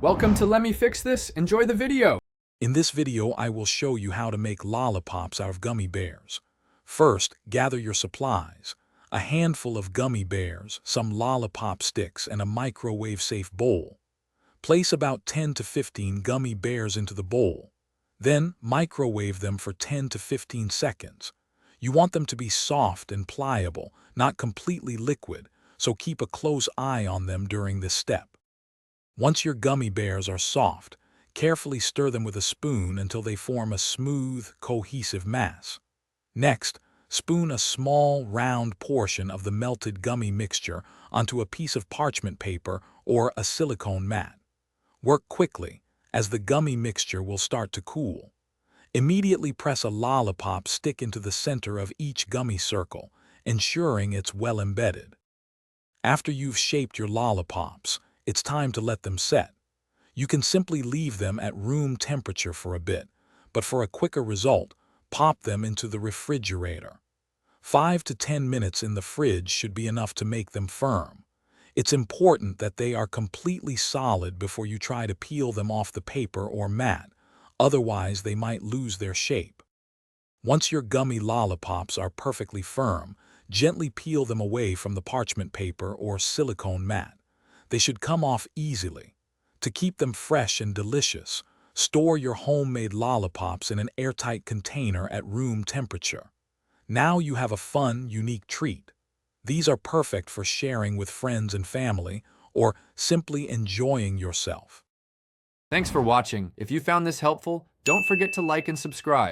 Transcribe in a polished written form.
Welcome to Let Me Fix This. Enjoy the video. In this video, I will show you how to make lollipops out of gummy bears. First, gather your supplies. A handful of gummy bears, some lollipop sticks, and a microwave-safe bowl. Place about 10 to 15 gummy bears into the bowl. Then, microwave them for 10 to 15 seconds. You want them to be soft and pliable, not completely liquid, so keep a close eye on them during this step. Once your gummy bears are soft, carefully stir them with a spoon until they form a smooth, cohesive mass. Next, spoon a small, round portion of the melted gummy mixture onto a piece of parchment paper or a silicone mat. Work quickly, as the gummy mixture will start to cool. Immediately press a lollipop stick into the center of each gummy circle, ensuring it's well embedded. After you've shaped your lollipops, it's time to let them set. You can simply leave them at room temperature for a bit, but for a quicker result, pop them into the refrigerator. 5 to 10 minutes in the fridge should be enough to make them firm. It's important that they are completely solid before you try to peel them off the paper or mat, otherwise they might lose their shape. Once your gummy lollipops are perfectly firm, gently peel them away from the parchment paper or silicone mat. They should come off easily. To keep them fresh and delicious, store your homemade lollipops in an airtight container at room temperature. Now you have a fun, unique treat. These are perfect for sharing with friends and family or simply enjoying yourself. Thanks for watching. If you found this helpful, don't forget to like and subscribe.